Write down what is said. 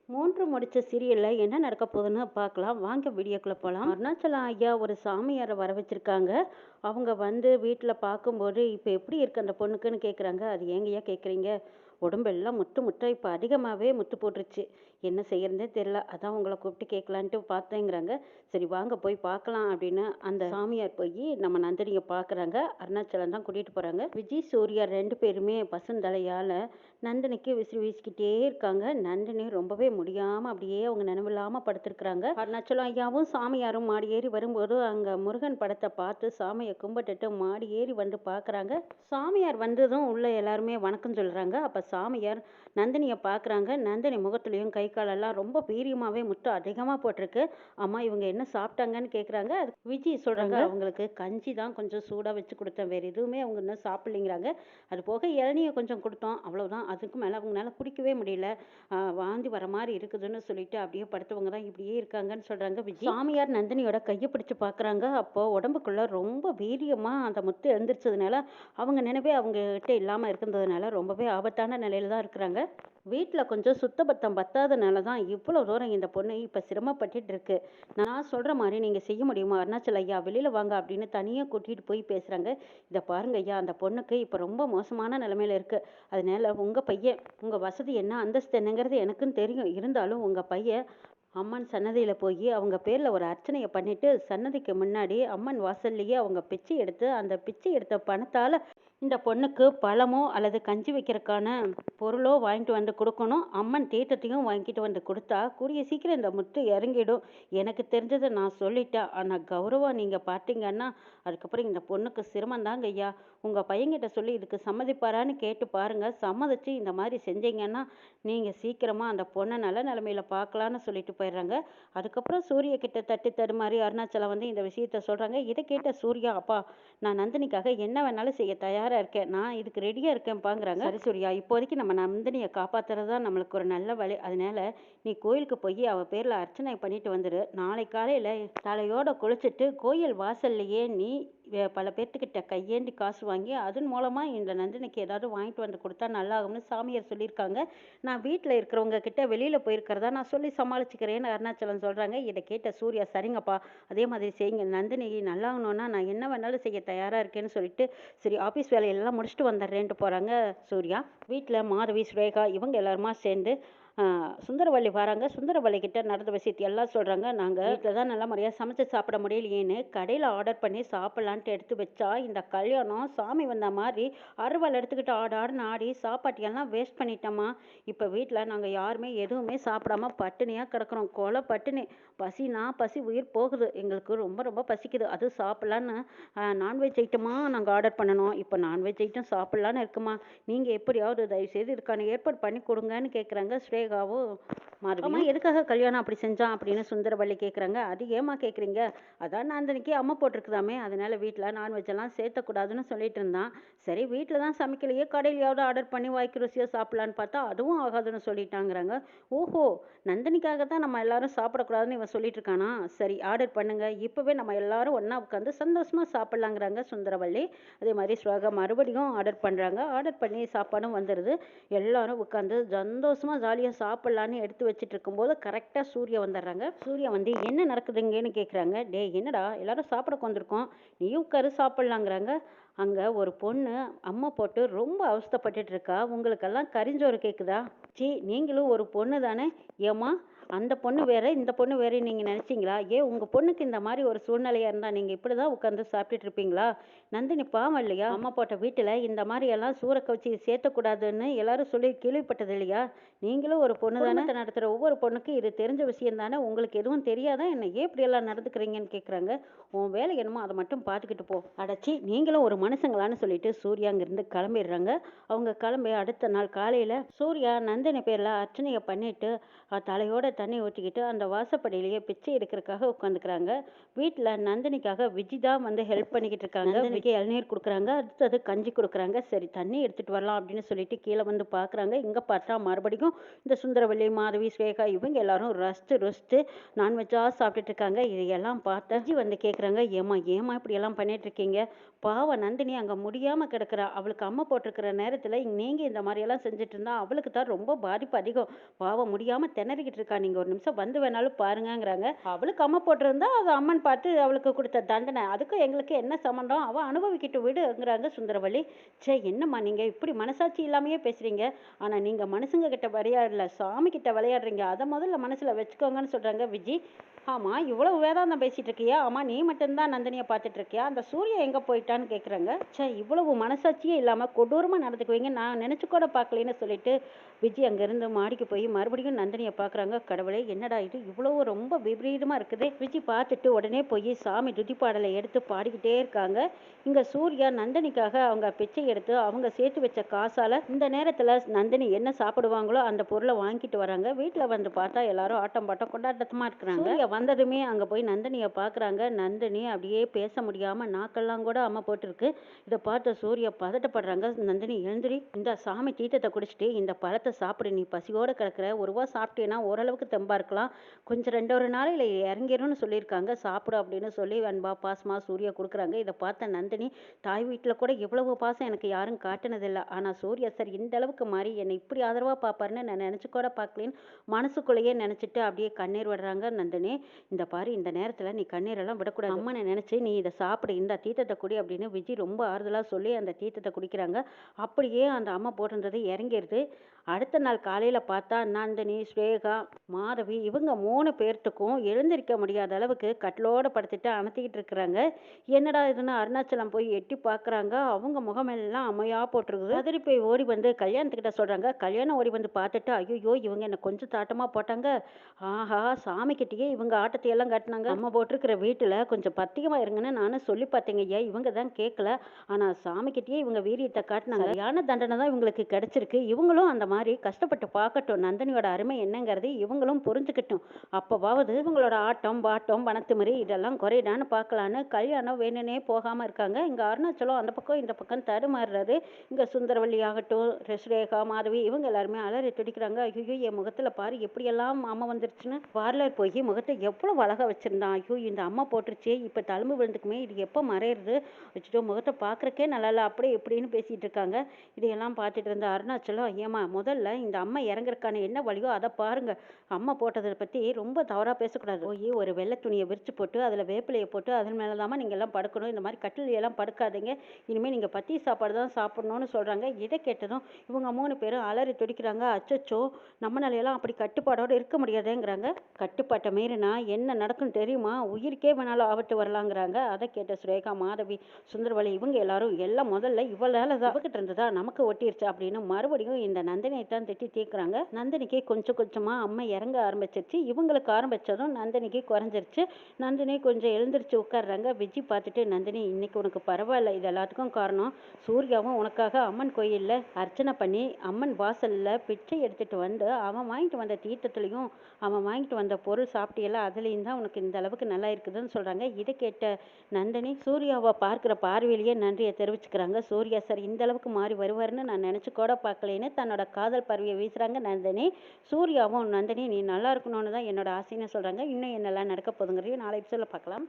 3 முடிச்ச சீரியல்ல என்ன நடக்க போகுதுன்னு பார்க்கலாம். வாங்க வீடியோக்குள்ள போலாம். அருணாச்சலம் ஐயா ஒரு சாமியார வர வச்சிருக்காங்க. அவங்க வந்து வீட்ல பார்க்கும்போது, "இப்ப எப்படி இருக்கு அந்த பொண்ணுக்குன்னு?" கேட்குறாங்க. "அது ஏங்கய்யா கேட்குறீங்க? உடம்பெல்லாம் முத்து முத்தா இப்ப அதிகமாவே முத்து போட்டுருச்சு. என்ன செய்யறதுன்னே தெரியல. அதான் உங்கள கூப்பிட்டு கேட்கலான்ட்டு பார்த்தேங்கிறாங்க." "சரி வாங்க போய் பார்க்கலாம்." அப்படின்னு அந்த சாமியார் போய் நம்ம நந்தினிய பார்க்குறாங்க. அருணாச்சலம் தான் கூட்டிட்டு போறாங்க. விஜய், சூர்யா 2 பேருமே பசுந்தலையால நந்தினிக்கு விசிறி வீசிக்கிட்டே இருக்காங்க. நந்தினி ரொம்பவே முடியாம அப்படியே அவங்க நினைவில்லாம படுத்திருக்கிறாங்க. அருணாச்சலம் ஐயாவும் சாமியாரும் மாடி ஏறி வரும்போது அங்க முருகன் படத்தை பார்த்து சாமியை கும்பிட்டுட்டு மாடி ஏறி வந்து பார்க்குறாங்க. சாமியார் வந்ததும் உள்ள எல்லாருமே வணக்கம் சொல்றாங்க. அப்ப சாமியார் நந்தினியை பார்க்குறாங்க. நந்தினி முகத்துலையும் கை காலெல்லாம் ரொம்ப வீரியமாவே முத்து அதிகமா போட்டிருக்கு. அம்மா இவங்க என்ன சாப்பிட்டாங்கன்னு கேட்குறாங்க. அது விஜய் சொல்றாங்க, அவங்களுக்கு கஞ்சி தான் கொஞ்சம் சூடா வச்சு கொடுத்தேன், வேற எதுவுமே அவங்க இன்னும் சாப்பிடலைங்கிறாங்க. அது போக இளநியை கொஞ்சம் கொடுத்தோம், அவ்வளவுதான். அதுக்கு மேல அவங்களால குடிக்கவே முடியல. வாந்தி வர மாதிரி இருக்குதுன்னு சொல்லிட்டு அப்படியே படுத்தவங்க தான் இப்படியே இருக்காங்கன்னு சொல்றாங்க விஜய். சாமியார் நந்தினியோட கையை பிடிச்சு பார்க்குறாங்க. அப்போ உடம்புக்குள்ள ரொம்ப வீரியமா அந்த முத்து எழுந்திரிச்சதுனால அவங்க நினைவே அவங்க கிட்ட இல்லாம இருக்கிறதுனால ரொம்பவே ஆபத்தான நிலையில தான் இருக்கிறாங்க. வீட்டுல கொஞ்சம் சுத்தபத்தம் பத்தாதனால தான் இவ்வளவு தூரம் இந்த பொண்ணு இப்ப சிரமப்பட்டுட்டு இருக்கு. நான் சொல்ற மாதிரி நீங்க செய்ய முடியுமா? அருணாச்சல ஐயா வெளியில வாங்க அப்படின்னு தனியா கூட்டிட்டு போய் பேசுறாங்க. இத பாருங்க ஐயா, அந்த பொண்ணுக்கு இப்ப ரொம்ப மோசமான நிலைமையில இருக்கு. அதனால உங்க பையன், உங்க வசதி என்ன அந்தஸ்து என்னங்கிறது எனக்கும் தெரியும். இருந்தாலும் உங்க பையன் அம்மன் சன்னதியில போய் அவங்க பேர்ல ஒரு அர்ச்சனையை பண்ணிட்டு சன்னதிக்கு முன்னாடி அம்மன் வாசல்லையே அவங்க பிச்சை எடுத்து அந்த பிச்சை எடுத்த பணத்தால இந்த பொண்ணுக்கு பழமோ அல்லது கஞ்சி வைக்கிறதுக்கான பொருளோ வாங்கிட்டு வந்து கொடுக்கணும். அம்மன் தீர்த்தத்தையும் வாங்கிட்டு வந்து கொடுத்தா கூடிய சீக்கிரம் இந்த முத்து இறங்கிடும். எனக்கு தெரிஞ்சதை நான் சொல்லிட்டேன். ஆனால் கௌரவம் நீங்கள் பார்த்தீங்கன்னா அதுக்கப்புறம் இந்த பொண்ணுக்கு சிரமம் தாங்க ஐயா. உங்கள் பையன்கிட்ட சொல்லி இதுக்கு சம்மதிப்பாரான்னு கேட்டு பாருங்க. சம்மதிச்சு இந்த மாதிரி செஞ்சீங்கன்னா நீங்கள் சீக்கிரமாக அந்த பொண்ணை நல்ல நிலைமையில பார்க்கலான்னு சொல்லிட்டு போயிடுறாங்க. அதுக்கப்புறம் சூரிய கிட்ட தட்டி தடுமாறி அருணாச்சலம் வந்து இந்த விஷயத்த சொல்கிறாங்க. இதை கேட்ட சூர்யா, அப்பா நான் நந்தினிக்காக என்ன வேணாலும் செய்ய தயாராக இருக்கேன், நான் இதுக்கு ரெடியாக இருக்கேன்ப்பாங்கிறாங்க. சரி சூர்யா, இப்போதைக்கு நம்ம நந்தினியை காப்பாற்றுறது தான் நம்மளுக்கு ஒரு நல்ல வழி. அதனால நீ கோயிலுக்கு போய் அவள் பேரில் அர்ச்சனை பண்ணிட்டு வந்துடு. நாளை காலையில் தலையோட குளிச்சுட்டு கோயில் வாசல்லையே நீ பல பேர்த்துக்கிட்ட கையேந்தி காசு வாங்கி அதன் மூலமாக இந்த நந்தினிக்கு ஏதாவது வாங்கிட்டு வந்து கொடுத்தா நல்லாகும்னு சாமியார் சொல்லியிருக்காங்க. நான் வீட்டில் இருக்கிறவங்க கிட்ட வெளியில் போயிருக்கிறதா நான் சொல்லி சமாளிச்சுக்கிறேன்னு அருணாச்சலம் சொல்கிறாங்க. இதை கேட்ட சூர்யா, சரிங்கப்பா அதே மாதிரி செய்யுங்க, நந்தினி நல்லாகணும்னா நான் என்ன வேணாலும் செய்ய தயாராக இருக்கேன்னு சொல்லிட்டு சரி ஆஃபீஸ் வேலையெல்லாம் முடிச்சுட்டு வந்துடுறேன்ட்டு போகிறாங்க சூர்யா. வீட்டில் மாதவி, சுரேகா இவங்க எல்லாருமா சேர்ந்து சுந்தரவள்ளி வராங்க. சுந்தரவள்ளி கிட்ட நடந்த விஷயத்தை எல்லாம் சொல்கிறாங்க. நாங்கள் வீட்டில் தான் நல்ல முறையாக சமைச்சு சாப்பிட முடியலையேன்னு கடையில் ஆர்டர் பண்ணி சாப்பிட்லான்ட்டு எடுத்து வச்சா இந்த கல்யாணம் சாமி வந்த மாதிரி அறுவல் எடுத்துக்கிட்டு ஆடாடுன்னு ஆடி சாப்பாட்டியெல்லாம் வேஸ்ட் பண்ணிட்டோமா. இப்போ வீட்டில் நாங்கள் யாருமே எதுவுமே சாப்பிடாம பட்டினியாக கிடக்குறோம். கொலை பட்டினி. பசினா பசி உயிர் போகுது. எங்களுக்கு ரொம்ப ரொம்ப பசிக்குது. அது சாப்பிட்லான்னு நான்வெஜ் ஐட்டமாக நாங்கள் ஆர்டர் பண்ணணும். இப்போ நான்வெஜ் ஐட்டம் சாப்பிட்லான்னு இருக்குமா. நீங்கள் எப்படியாவது தயவுசெய்து இதுக்கான ஏற்பாடு பண்ணி கொடுங்கன்னு கேட்குறாங்க சுரேகாவும் மாதவியும். எதுக்காக கல்யாணம் அப்படி செஞ்சான் அப்படின்னு சுந்தரவள்ளி கேட்குறாங்க. அது ஏமா கேட்குறீங்க? அதான் நந்தினிக்கு அம்மா போட்டிருக்குதாமே, அதனால வீட்டில் நான்வெஜ் எல்லாம் சேர்த்தக்கூடாதுன்னு சொல்லிட்டு இருந்தான். சரி வீட்டில் தான் சமைக்கலையே, கடையிலையாவது ஆர்டர் பண்ணி வாய்க்கு ருசியாக சாப்பிட்லான்னு பார்த்தா அதுவும் ஆகாதுன்னு சொல்லிட்டாங்கிறாங்க. ஓஹோ, நந்தினிக்காக தான் நம்ம எல்லாரும் சாப்பிடக்கூடாதுன்னு இவன் சொல்லிட்டு இருக்கானா. சரி ஆர்டர் பண்ணுங்க, இப்போவே நம்ம எல்லாரும் ஒன்றா உட்காந்து சந்தோஷமாக சாப்பிட்லாங்கிறாங்க சுந்தரவள்ளி. அதே மாதிரி சுரேகா மறுபடியும் ஆர்டர் பண்ணுறாங்க. ஆர்டர் பண்ணி சாப்பாடும் வந்துடுது. எல்லாரும் உட்காந்து சந்தோஷமாக ஜாலியாக சாப்பிட்லான்னு எடுத்து வச்சுட்டு இருக்கும்போது கரெக்டாக சூர்யா வந்துடுறாங்க. சூர்யா வந்து என்ன நடக்குதுங்கன்னு கேட்குறாங்க. டே என்னடா எல்லாரும் சாப்பிட வந்திருக்கோம், நீ உட்காரு சாப்பிட்லாங்கிறாங்க. அங்கே ஒரு பொண்ணு அம்மா போட்டு ரொம்ப அவஸ்தைப்பட்டுட்டு இருக்கா. உங்களுக்கெல்லாம் கரிஞ்சோறு கேட்குதா? சீ, நீங்களும் ஒரு பொண்ணு தானே. ஏம்மா அந்த பொண்ணு வேற இந்த பொண்ணு வேற நீங்கள் நினச்சிங்களா? ஏன் உங்கள் பொண்ணுக்கு இந்த மாதிரி ஒரு சூழ்நிலையாக இருந்தால் நீங்கள் இப்படி தான் உட்காந்து சாப்பிட்டுட்டு இருப்பீங்களா? நந்தினி பாவம் இல்லையா? அம்மா போட்ட வீட்டில் இந்த மாதிரி எல்லாம் சூற கவச்சி சேர்த்தக்கூடாதுன்னு எல்லாரும் சொல்லி கேள்விப்பட்டது இல்லையா? நீங்களும் ஒரு பொண்ணு தானே. நடத்துகிற ஒவ்வொரு பொண்ணுக்கும் இது தெரிஞ்ச விஷயம் தானே. உங்களுக்கு எதுவும் தெரியாதா என்ன? ஏன் இப்படியெல்லாம் நடந்துக்கிறீங்கன்னு கேட்குறாங்க. உன் வேலை என்னமோ அதை மட்டும் பார்த்துக்கிட்டு போ. அடைச்சி நீங்களும் ஒரு மனுஷங்களான்னு சொல்லிட்டு சூர்யா அங்கிருந்து கிளம்பிடுறாங்க. அவங்க கிளம்பி அடுத்த நாள் காலையில் சூர்யா நந்தினி பேரில் அர்ச்சனையை பண்ணிட்டு தலையோட தண்ணி ஊற்றிக்கிட்டு அந்த வாசப்படியிலேயே பிச்சை எடுக்கிறதுக்காக உட்காந்துக்கிறாங்க. வீட்டில் நந்தினிக்காக விஜி தான் வந்து ஹெல்ப் பண்ணிக்கிட்டு இருக்காங்க. நந்தினிக்கு இளநீர் கொடுக்குறாங்க, அடுத்தது கஞ்சி கொடுக்குறாங்க. சரி தண்ணி எடுத்துகிட்டு வரலாம் அப்படின்னு சொல்லிட்டு கீழே வந்து பார்க்குறாங்க. இங்கே பார்த்தா மறுபடியும் இந்த சுந்தரவள்ளி, மாதவி, ஸ்வேகா இவங்க எல்லாரும் ரசித்து நான்வெஜ்ஜாக சாப்பிட்டுட்டு இருக்காங்க. இதையெல்லாம் பார்த்து விஜி வந்து கேட்குறாங்க, ஏமா இப்படி எல்லாம் பண்ணிட்டு இருக்கீங்க? பாவம் நந்தினி அங்கே முடியாமல் கிடக்குறா. அவளுக்கு அம்மை போட்டிருக்கிற நேரத்தில் நீங்கள் இந்த மாதிரியெல்லாம் செஞ்சுட்டு இருந்தா அவளுக்கு தான் ரொம்ப பாதிப்பு அதிகம். பாவம் முடியாமல் திணறிக்கிட்டு இருக்கா. நீங்கள் ஒரு நிமிஷம் வந்து வேணாலும் பாருங்கங்கிறாங்க. அவளுக்கு அம்மை போட்டிருந்தா அது அம்மன் பார்த்து அவளுக்கு கொடுத்த தண்டனை. அதுக்கும் எங்களுக்கு என்ன சம்மந்தம்? அவள் அனுபவிக்கிட்டு விடுங்கிறாங்க சுந்தரவள்ளி. சே, என்னம்மா நீங்கள் இப்படி மனசாட்சி இல்லாமையே பேசுகிறீங்க. ஆனால் நீங்கள் மனுஷங்க கிட்ட விளையாடல, சாமி கிட்ட விளையாடுறீங்க. அதை முதல்ல மனசில் வச்சுக்கோங்கன்னு சொல்கிறாங்க விஜி. ஆமாம், இவ்வளவு வேதாந்தம் பேசிகிட்டு இருக்கியா? ஆமாம், நீ மட்டும்தான் நந்தினியை பார்த்துட்டு இருக்கியா? அந்த சூர்யா எங்கே போயிட்டான்னு கேட்குறாங்க. சே, இவ்வளவு மனசாட்சியே இல்லாமல் கொடூரமாக நடந்துக்குவீங்க நான் நினச்சி கூட பார்க்கலன்னு சொல்லிட்டு விஜய் அங்கேருந்து மாடிக்கு போய் மறுபடியும் நந்தினியை பார்க்குறாங்க. கடவுளே, என்னடா இது இவ்வளவு ரொம்ப விபரீதமாக இருக்குது. விஜய் பார்த்துட்டு உடனே போய் சாமி துதி பாடலை எடுத்து பாடிக்கிட்டே இருக்காங்க. இங்கே சூர்யா நந்தினிக்காக அவங்க பிச்சை எடுத்து அவங்க சேர்த்து வச்ச காசால் இந்த நேரத்தில் நந்தினி என்ன சாப்பிடுவாங்களோ அந்த பொருளை வாங்கிட்டு வராங்க. வீட்டில் வந்து பார்த்தா எல்லாரும் ஆட்டம் பாட்டம் கொண்டாட்டமாக இருக்கிறாங்க. வந்ததுமே அங்கே போய் நந்தினியை பார்க்குறாங்க. நந்தினி அப்படியே பேச முடியாமல் நாக்கெல்லாம் கூட அம்மா போட்டிருக்கு. இதை பார்த்து சூர்யா பதட்டப்படுறாங்க. நந்தினி எழுந்திரி, இந்த சாமி தீர்த்தத்தை குடிச்சிட்டு இந்த பழத்தை சாப்பிடு. நீ பசியோடு கிடக்கிற, ஒரு ரூபா சாப்பிட்டேன்னா ஓரளவுக்கு தெம்பா இருக்கலாம். கொஞ்சம் 2 நாளையில் இறங்கிரும்னு சொல்லியிருக்காங்க, சாப்பிடு அப்படின்னு சொல்லி அன்பா பாசமாக சூர்யா கொடுக்குறாங்க. இதை பார்த்த நந்தினி, தாய் வீட்டில் கூட இவ்வளவு பாசம் எனக்கு யாரும் காட்டினதில்லை. ஆனால் சூர்யா சார் இந்த அளவுக்கு மாறி என்னை இப்படி ஆதரவாக பார்ப்பாருன்னு நான் நினச்சி கூட பார்க்கலேன்னு மனசுக்குள்ளேயே நினச்சிட்டு அப்படியே கண்ணீர் விடுறாங்க. நந்தினி, இந்த பாரு, இந்த நேரத்தில் நீ கண்ணீரெல்லாம் விடக்கூடாது. அம்மனை நினச்சி நீ இதை சாப்பிடு, இந்த தீர்த்தத்தை குடி அப்படின்னு விஜய் ரொம்ப ஆறுதலாக சொல்லி அந்த தீர்த்தத்தை குடிக்கிறாங்க. அப்படியே அந்த அம்மா போட்டிருந்தது இறங்கிடுது. அடுத்த நாள் காலையில் பார்த்தா நந்தினி, ஸ்வேகா, மாதவி இவங்க 3 பேர்த்துக்கும் எழுந்திருக்க முடியாத அளவுக்கு கட்டிலோடு படுத்துட்டு அணைத்திக்கிட்டு இருக்கிறாங்க. என்னடா இதுன்னு அருணாச்சலம் போய் எட்டி பார்க்குறாங்க. அவங்க முகமெல்லாம் அம்மையாக போட்டிருக்குது. அதிரி போய் ஓடி வந்து கல்யாணத்துக்கிட்ட சொல்கிறாங்க. கல்யாணம் ஓடி வந்து பார்த்துட்டு, ஐயோ இவங்க என்ன கொஞ்சம் தாட்டமாக போட்டாங்க. ஆஹா, சாமிக்கிட்டேயே இவங்க ஆட்டத்தையெல்லாம் காட்டினாங்க. அம்மா போட்டிருக்கிற வீட்டில் கொஞ்சம் பத்தியமாக இருங்கன்னு நானும் சொல்லி பார்த்தேங்க ஐயா. இவங்க தான் கேட்கல. ஆனால் சாமிக்கிட்டேயே இவங்க வீரியத்தை காட்டினாங்க. சரியான தண்டனை தான் இவங்களுக்கு கிடைச்சிருக்கு. இவங்களும் அந்த மாதிரி கஷ்டப்பட்டு பார்க்கட்டும். நந்தினியோட அருமை என்னங்கிறது இவங்களும் புரிஞ்சுக்கிட்டும். அப்போவாவது இவங்களோட ஆட்டம் பாட்டம் வனத்துமறி இதெல்லாம் குறையிடான்னு பார்க்கலான்னு கல்யாணம் வேணுனே போகாமல் இருக்காங்க. இங்கே அருணாச்சலம் அந்த பக்கம் இந்த பக்கம் தடுமாறுறாரு. இங்கே சுந்தரவள்ளி ஆகட்டும், ஸ்ரேகா, மாதவி இவங்க எல்லாருமே அலறி துடிக்கிறாங்க. ஐயோ, என் முகத்தில் பாரு எப்படியெல்லாம் அம்மா வந்துருச்சுன்னு. பார்லர் போய் முகத்தை எவ்வளோ அழகாக வச்சுருந்தான். ஐயோ, இந்த அம்மா போட்டுருச்சே, இப்போ தழும்பு விழுந்துக்குமே, இது எப்போ மறையிறது, வச்சுட்டோ முகத்தை பார்க்குறக்கே நல்லா இல்லை அப்படி எப்படின்னு பேசிகிட்டு இருக்காங்க. இதையெல்லாம் பார்த்துட்டு இருந்த அருணாச்சலம், ஏமா முதல்ல இந்த அம்மா இறங்குறதுக்கான என்ன வழியோ அதை பாருங்க. அம்மா போட்டதை பற்றி ரொம்ப தவறாக பேசக்கூடாது. போய் ஒரு வெள்ளை துணியை விரிச்சு போட்டு அதில் வேப்பிலையை போட்டு அதன் மேலே தான் நீங்கள் எல்லாம் படுக்கணும். இந்த மாதிரி கட்டிலையெல்லாம் படுக்காதீங்க. இனிமேல் நீங்கள் பத்தி சாப்பாடு தான் சாப்பிடணும்னு சொல்கிறாங்க. இதை கேட்டதும் இவங்க 3 பேரும் அலறி துடிக்கிறாங்க. அச்சச்சோ, நம்மளாலையெல்லாம் அப்படி கட்டுப்பாடோடு இருக்க முடியாதேங்கிறாங்க. கட்டுப்பாட்டை மீறினா என்ன நடக்கும் தெரியுமா? உயிருக்கே வேணாலும் ஆபத்து வரலாங்கிறாங்க. அதை கேட்ட சுரேகா, மாதவி, சுந்தரவள்ளி இவங்க எல்லாரும் எல்லாம் முதல்ல இவளால தான் அவகிட்ட இருந்ததா நமக்கு ஒட்டிருச்சு அப்படின்னு மறுபடியும் இந்த நந்தினியை தான் திட்டி தீர்க்குறாங்க. நந்தினிக்கு கொஞ்சம் கொஞ்சமாக அம்மா இறங்க ஆரம்பிச்சிருச்சு. இவங்களுக்கு ஆரம்பித்ததும் நந்தினிக்கு குறைஞ்சிருச்சு. நந்தினி கொஞ்சம் எழுந்திரிச்சு உட்காடுறாங்க. விஜய் பார்த்துட்டு, நந்தினி இன்னைக்கு உனக்கு பரவாயில்ல. இது எல்லாத்துக்கும் காரணம் சூர்யாவும் உனக்காக அம்மன் கோயிலில் அர்ச்சனை பண்ணி அம்மன் வாசலில் பிச்சை எடுத்துகிட்டு வந்து அவன் வாங்கிட்டு வந்த தீர்த்தத்துலேயும் அவன் வாங்கிட்டு வந்த பொருள் சாப்பிட்டியெல்லாம் அதுலேயும் தான் உனக்கு இந்த அளவுக்கு நல்லா இருக்குதுன்னு சொல்கிறாங்க. இதை கேட்ட நந்தினி சூர்யாவை பார்க்குற பார்வையிலேயே நன்றியை தெரிவிச்சுக்கிறாங்க. சூர்யா சார் இந்த அளவுக்கு மாறி வருவார்னு நான் நினச்சி கூட பார்க்கலேன்னு தன்னோட காதல் பார்வையை வீசுகிறாங்க நந்தினி. சூர்யாவும், நந்தினி நீ நல்லா இருக்கணும்னு தான் என்னோட ஆசைன்னு சொல்கிறாங்க. இன்னும் என்னெல்லாம் நடக்க போதுங்கிறதையும் நாளை எபிசோடில் பார்க்கலாம்.